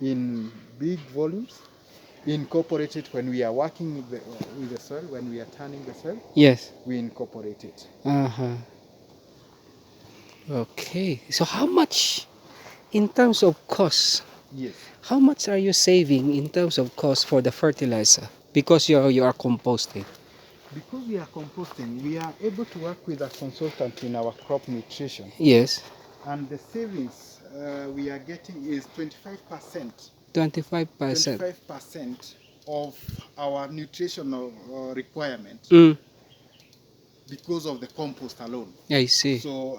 in big volumes, incorporate it when we are working with the soil, when we are turning the soil. Yes. We incorporate it. Okay. So how much in terms of cost? Yes. How much are you saving in terms of cost for the fertilizer? Because you are composting. Because we are composting, we are able to work with a consultant in our crop nutrition. Yes. And the savings we are getting is 25%. 25%. 25% of our nutritional requirement because of the compost alone. I see. So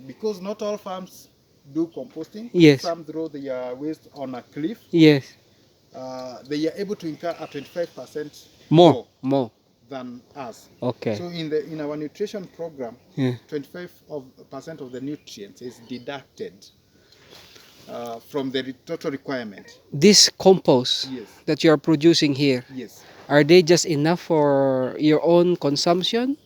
because not all farms do composting, Yes. some throw their waste on a cliff, Yes. they are able to incur a 25% More. than us. Okay. So in our nutrition program, Yeah. 25% of the nutrients is deducted from the total requirement. This compost Yes. that you are producing here, Yes. are they just enough for your own consumption?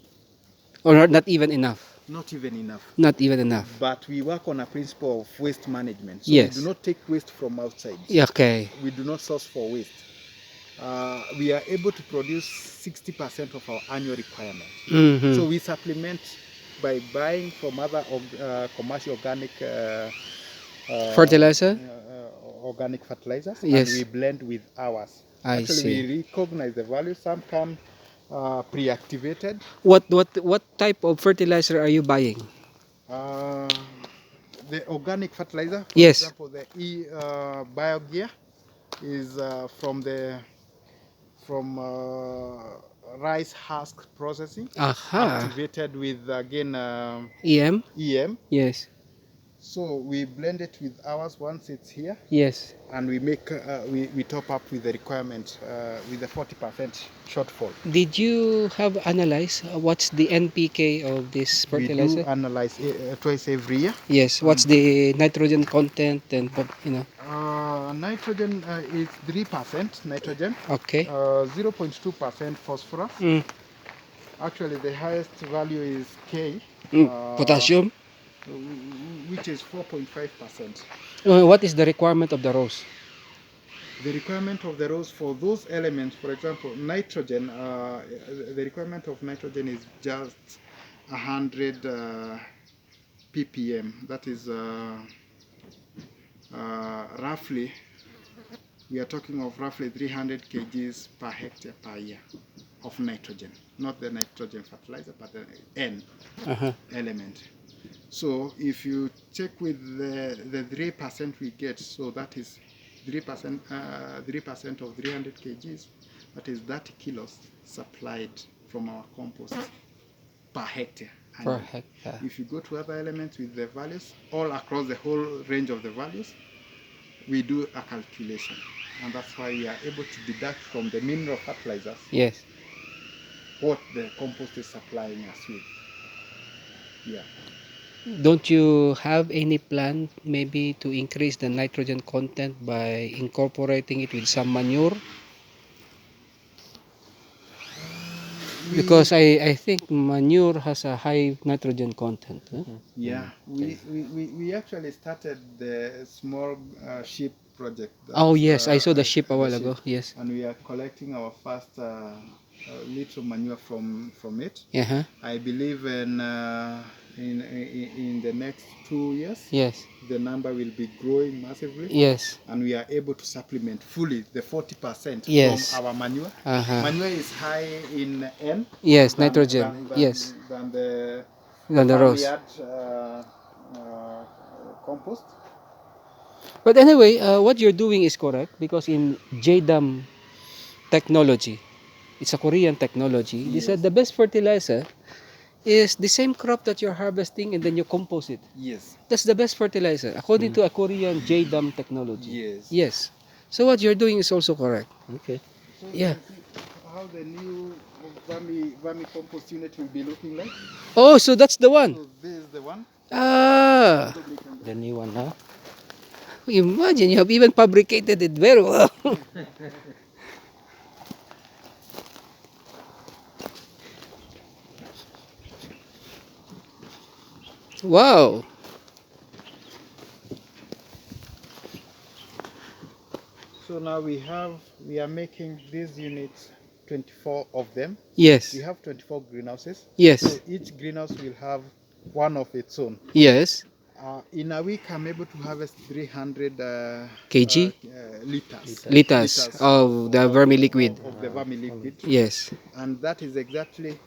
Or not even enough? Not even enough. Not even enough. But we work on a principle of waste management. So Yes. we do not take waste from outside. Yeah, okay. We do not source for waste. We are able to produce 60% of our annual requirement. So we supplement by buying from other commercial organic fertilizer? Organic fertilizers. Yes. And we blend with ours. I Actually, see. we recognize the value. Some come pre-activated. What type of fertilizer are you buying? The organic fertilizer, for Yes. example, the biogear is from rice husk processing, Aha. activated with again EM? EM. Yes. So we blend it with ours once it's here, Yes. and we make we top up with the requirement with the 40% shortfall. Did you have analyzed what's the NPK of this We do fertilizer? analyze twice every year. Yes. What's the nitrogen content and Nitrogen is 3% nitrogen, Okay. 0.2% phosphorus. Actually, the highest value is K, Potassium. which is 4.5%. What is the requirement of the rose? The requirement of the rose for those elements, for example, nitrogen, the requirement of nitrogen is just 100 ppm. That is roughly, we are talking of roughly 300 kgs per hectare per year of nitrogen. Not the nitrogen fertilizer, but the N element. So if you check with the 3% we get, so that is 3% of 300 kgs, that is 30 kilos supplied from our compost per hectare. Per hectare. If you go to other elements with the values, all across the whole range of the values, we do a calculation. And that's why we are able to deduct from the mineral fertilizers. Yes. What the compost is supplying us with. Yeah. Don't you have any plan maybe to increase the nitrogen content by incorporating it with some manure? Because I think manure has a high nitrogen content. Huh? Yeah, we actually started the small sheep project. Oh yes, I saw the sheep a while ago. Yes. And we are collecting our first little manure from it. I believe in the next 2 years. Yes. The number will be growing massively. Yes. And we are able to supplement fully the 40% Yes. from our manure. Manure is high in N. Yes, nitrogen. Yes. Than the rose. farmyard compost. But anyway, what you're doing is correct because in JDAM technology, it's a Korean technology. They said the best fertilizer is the same crop that you're harvesting and then you compost it. Yes. That's the best fertilizer according to a Korean JDAM technology. Yes. Yes. So what you're doing is also correct. Okay. So Yeah. How the new vermicompost unit will be looking like? Oh, so that's the one. So this is the one. Ah. The new one, huh? Imagine you have even fabricated it very well. Wow. So now we are making these units, 24 of them. Yes. We have 24 greenhouses. Yes. So each greenhouse will have one of its own. Yes. In a week, I'm able to harvest 300 kg liters of the vermiliquid. of the vermiliquid. Yes. And that is exactly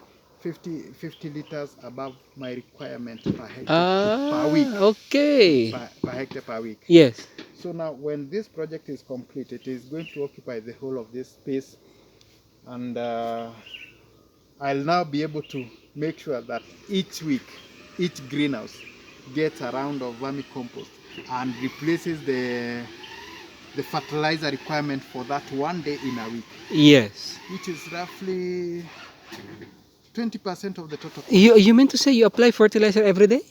50 liters above my requirement per hectare per week. Okay. Per hectare per week. Yes. So now when this project is complete, it is going to occupy the whole of this space, and I'll now be able to make sure that each week, each greenhouse gets a round of vermicompost and replaces the fertilizer requirement for that one day in a week. Yes. Which is roughly 20% of the total. You mean to say you apply fertilizer every day?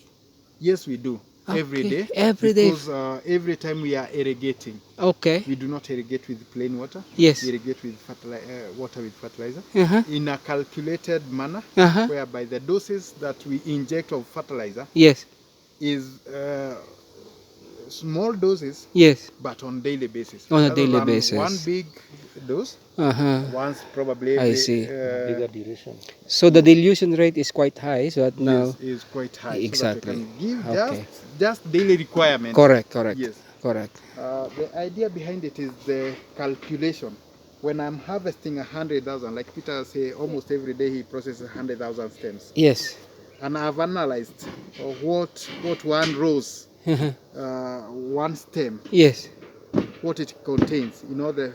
Yes, we do. Every day. Every day. Because every time we are irrigating, okay, we do not irrigate with plain water. Yes. We irrigate with water with fertilizer Uh-huh. in a calculated manner, Uh-huh. whereby the doses that we inject of fertilizer Yes. is small doses, Yes. but on daily basis. On a Rather daily than basis. one big dose, Uh-huh. once probably I every, see. Bigger duration. So the dilution rate is quite high, so that now. yes, is quite high. Exactly. So that we can give Okay. just daily requirements. Correct. Correct. Yes. Correct. The idea behind it is the calculation. When I'm harvesting 100,000, like Peter say, almost every day he processes 100,000 stems. Yes. And I've analyzed what one rose, one stem, Yes. what it contains, the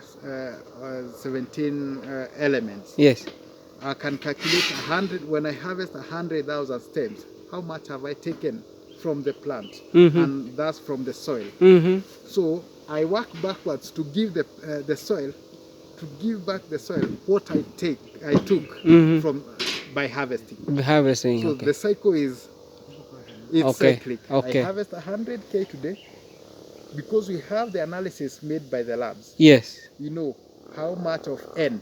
17 elements. Yes. I can calculate 100, when I harvest 100,000 stems, how much have I taken from the plant, and thus from the soil. So I work backwards to give the soil, to give back the soil what I took from by harvesting. Harvesting. So Okay. the cycle is Okay. cyclic. Okay. I harvest 100K today because we have the analysis made by the labs. Yes. We know how much of N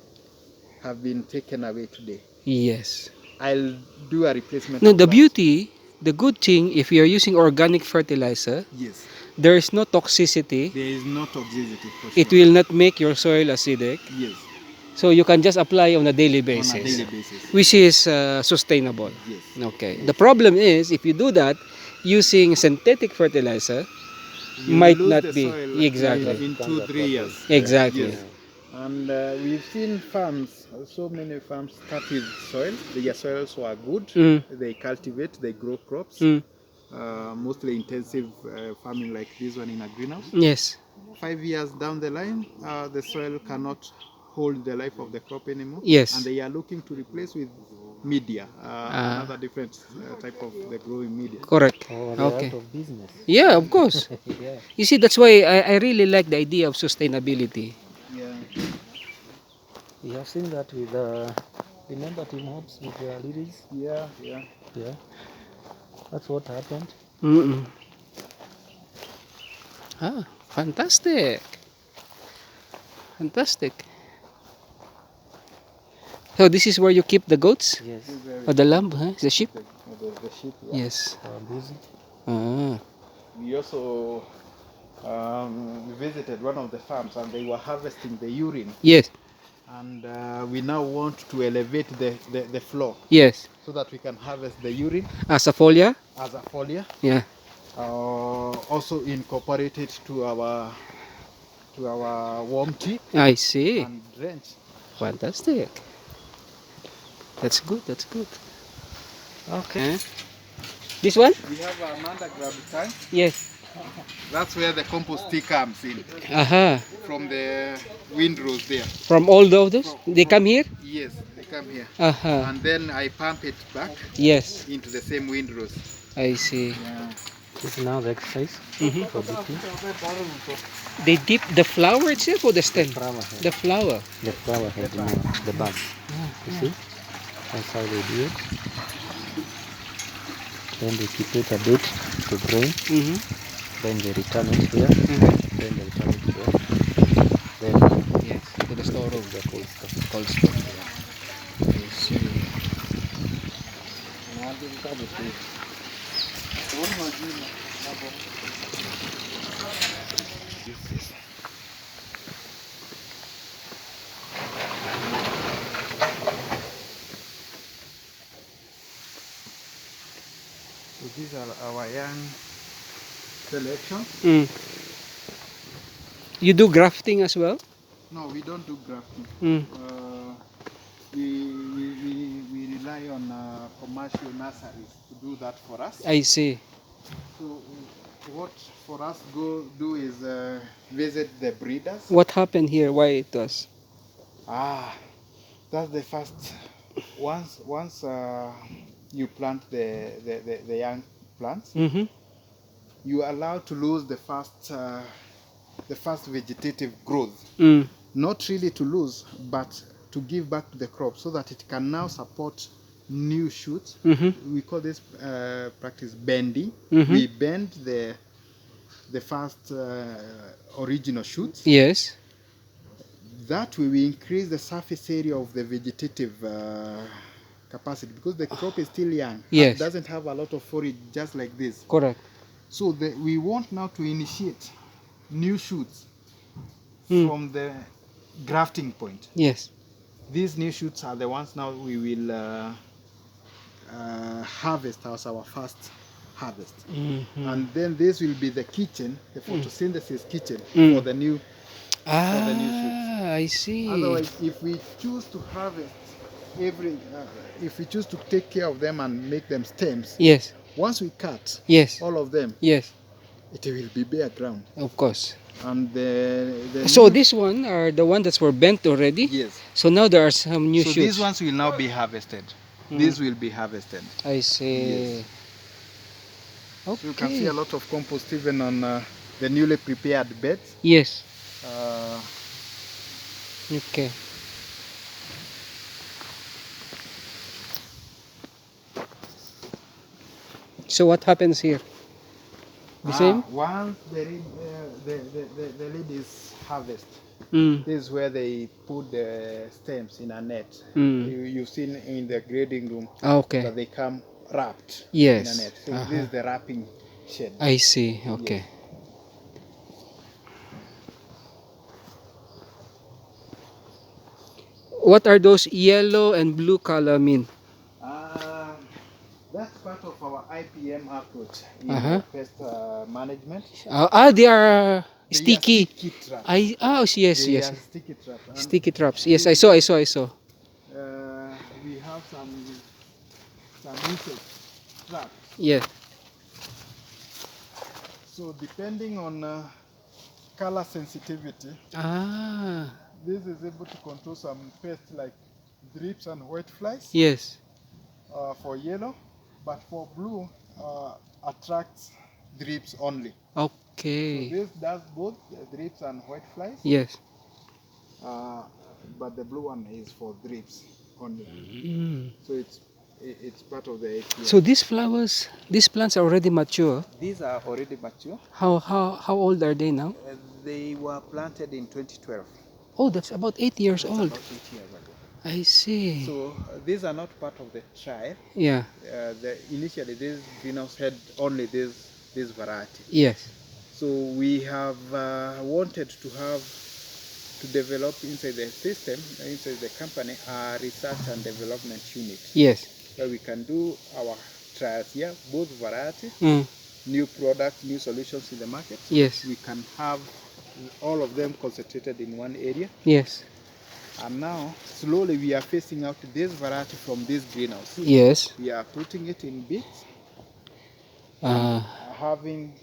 have been taken away today. Yes. I'll do a replacement. No, of the that. beauty, the good thing, if you are using organic fertilizer, Yes. there is no toxicity. There is no toxicity for sure. It will not make your soil acidic. Yes. So you can just apply on a daily basis. On a daily basis. Which is sustainable. Yes. Okay. The problem is if you do that using synthetic fertilizer, You might lose not the be soil exactly. in 2-3 years. Exactly. Yes. And we've seen farms, so many farms start with soil. Their soils were good. They cultivate, they grow crops. Mostly intensive farming like this one in a greenhouse. Yes. 5 years down the line, the soil cannot hold the life of the crop anymore. Yes. And they are looking to replace with media, another different type of the growing media. Correct. Oh, they're Okay. out of business. Yeah, of course. Yeah. You see, that's why I really like the idea of sustainability. Yeah. We have seen that with remember Team Hobbs with the lilies? Yeah. Yeah. That's what happened. Ah, fantastic. Fantastic. So this is where you keep the goats? Yes. Or the lamb, huh? The sheep? The sheep. Yeah. Yes. Busy. Ah. We also visited one of the farms and they were harvesting the urine. Yes. And we now want to elevate the floor Yes. so that we can harvest the urine As a folia? as a foliar. Yeah. Also incorporate it to our warm tea I see. and drench. Fantastic. That's good. That's good. Okay. This one? We have an underground tank. Yes. That's where the compost tea comes in Aha. from the windrows there. From all those? They come here? Yes, they come here. Aha. And then I pump it back Yes. into the same windrows. I see. Yeah. This is now the exercise for BP. They dip the flower itself or the stem? Flower head. The flower. The flower head, the bud. You see? That's how they do it. Then they keep it a bit to drain. Then they return it here. Then they return it here. Then Yes. To the storeroom. the cold stuff. Cold store. I see. These are our young selection. You do grafting as well? No, we don't do grafting. Mm. We rely on commercial nurseries to do that for us. I see. So what for us do is visit the breeders. What happened here? Why it was? That's the first. Once you plant the young plants, you are allowed to lose the first vegetative growth. Not really to lose, but to give back to the crop so that it can now support new shoots. We call this practice bending. We bend the first original shoots. Yes. That way we increase the surface area of the vegetative capacity because the crop is still young. Yes. It doesn't have a lot of forage just like this. Correct. So we want now to initiate new shoots from the grafting point. Yes. These new shoots are the ones now we will harvest as our first harvest. And then this will be the kitchen, the photosynthesis kitchen for the new shoots. I see. Otherwise, if we choose to harvest if we choose to take care of them and make them stems, Yes. once we cut Yes. all of them, Yes. it will be bare ground. Of course. And So this one are the one that were bent already? Yes. So now there are some new So shoots. these ones will now be harvested. These will be harvested. I see. Yes. Okay. So you can see a lot of compost even on the newly prepared beds. Yes. Okay. So what happens here? The same? Once the lid is harvested, Mm. this is where they put the stems in a net. Mm. You've seen in the grading room Okay. that they come wrapped Yes. in a net. So this is the wrapping shed. I see. Okay. What are those yellow and blue color mean? That's part of our IPM approach in pest management. They are sticky. Sticky traps. Yes, They yes. are sticky traps. And Sticky traps. Yes, I saw. we have some insect traps. Yeah. So depending on color sensitivity, this is able to control some pests like drips and white flies. Yes. For yellow, but for blue attracts drips only. Okay. So this does both drips and white flies. Yes. But the blue one is for drips only. So it's part of the APM. So these flowers, these plants are already mature. These are already mature. How old are they now? They were planted in 2012. Oh, that's about 8 years That's old. about 8 years ago. I see. So these are not part of the trial. Yeah. Initially, this greenhouse had only this variety. Yes. So we have wanted to develop inside the system, inside the company, a research and development unit. Yes. Where we can do our trials here, both variety, new products, new solutions in the market. Yes. We can have all of them concentrated in one area. Yes. And now, slowly we are phasing out this variety from this greenhouse. Yes. We are putting it in bits, having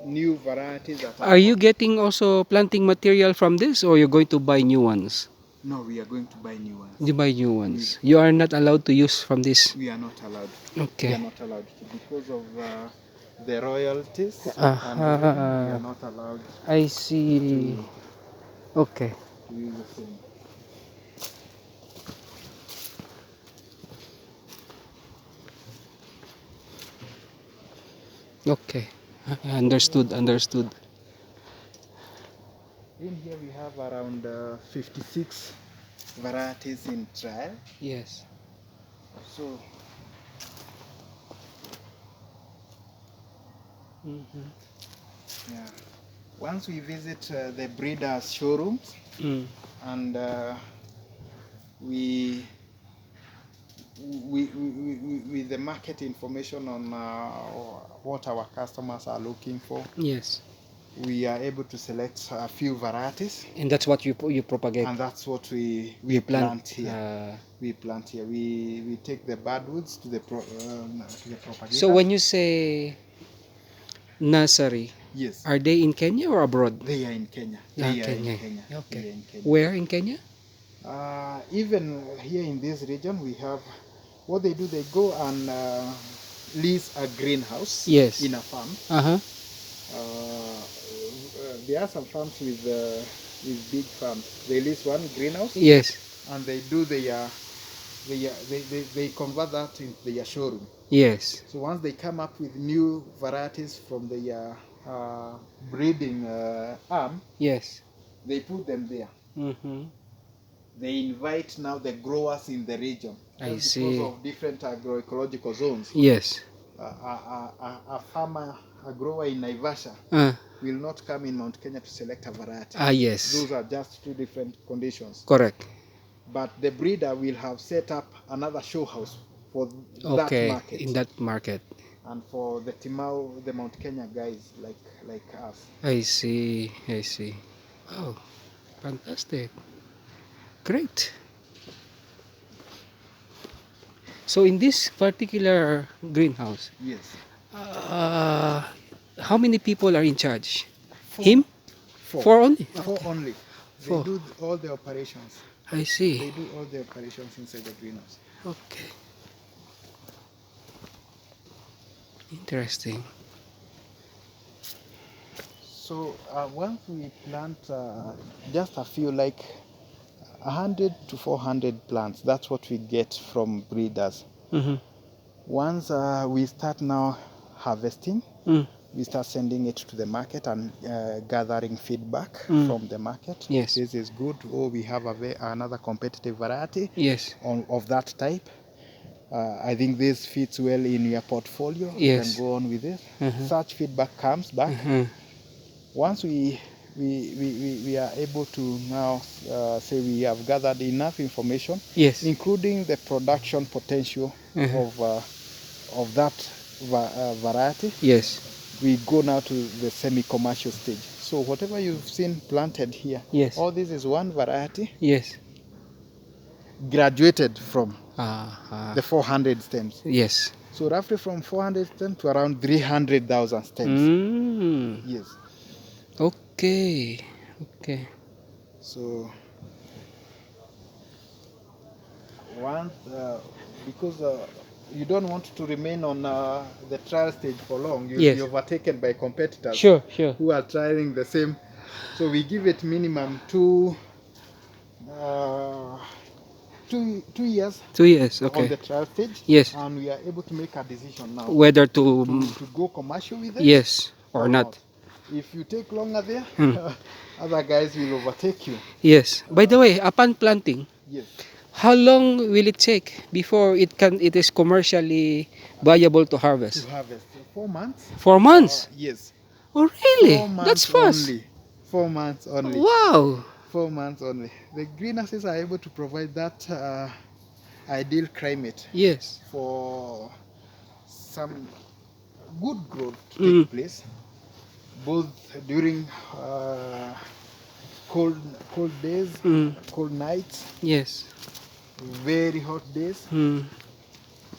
new varieties. Are you getting also planting material from this, or you're going to buy new ones? No, we are going to buy new ones. You buy new ones. You are not allowed to use from this. We are not allowed. Okay. We are not allowed to because of the royalties. And we are not allowed. I see. Okay. To use the same. Okay. Understood. Understood. In here we have around 56 varieties in trial. Yes. So yeah, once we visit the breeders' showrooms and we with the market information on what our customers are looking for, Yes. we are able to select a few varieties, And that's what you propagate. and that's what we You plant here. uh, We plant here. We take the budwoods to the propagator. So when you say nursery, yes, are they in Kenya or abroad? they are in Kenya. Ah, They are Kenya. in Kenya. Okay. They are in Kenya. Where in Kenya? Even here in this region, we have what they do. They go and lease a greenhouse Yes. in a farm. Uh-huh. There are some farms with big farms. They lease one greenhouse, Yes. and they do they convert that into their showroom. Yes. So once they come up with new varieties from the breeding arm, Yes. they put them there. Mm-hmm. They invite now the growers in the region. I Just see. Because of different agroecological zones. Yes. A farmer, a grower in Naivasha will not come in Mount Kenya to select a variety. Yes. Those are just two different conditions. Correct. But the breeder will have set up another show house for that market. In that market. And for the Timau, the Mount Kenya guys like us. I see. I see. Oh, fantastic. Great. So in this particular greenhouse, Yes. how many people are in charge? Four. Him? Four. Four only? Four only. They Four. do all the operations. I They see. do all the operations inside the greenhouse. Okay. Interesting. So once we plant just a few, like 100 to 400 plants, that's what we get from breeders. Mm-hmm. Once we start now harvesting, we start sending it to the market and gathering feedback from the market. Yes. This is good. Oh, we have another competitive variety Yes. of that type. I think this fits well in your portfolio. Yes. You can go on with it. Such feedback comes back. Once we are able to now say we have gathered enough information, Yes. including the production potential of that variety, Yes. we go now to the semi-commercial stage. So whatever you've seen planted here, Yes. all this is one variety Yes. graduated from the 400 stems. Yes. So roughly from 400 stems to around 300,000 stems. Yes. Okay. Okay. So once, because you don't want to remain on the trial stage for long, you'll Yes. be overtaken by competitors Sure. Sure. who are trying the same. So we give it minimum 2 years 2 years. on Okay. the trial stage. Yes. And we are able to make a decision now Whether to to go commercial with it. yes or not. If you take longer there, other guys will overtake you. Yes. By the way, upon planting, Yes. how long will it take before it is commercially viable to harvest? To harvest 4 months. 4 months. Yes. Oh, really? 4 months That's fast. only. 4 months only. Wow. 4 months only. The greenhouses are able to provide that ideal climate Yes. for some good growth to take place, both during cold days, cold nights, Yes. very hot days.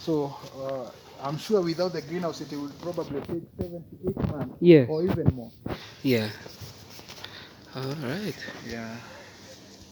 So I'm sure without the greenhouse it will probably take 7 to 8 months Yes. or even more. Yeah. All right. Yeah.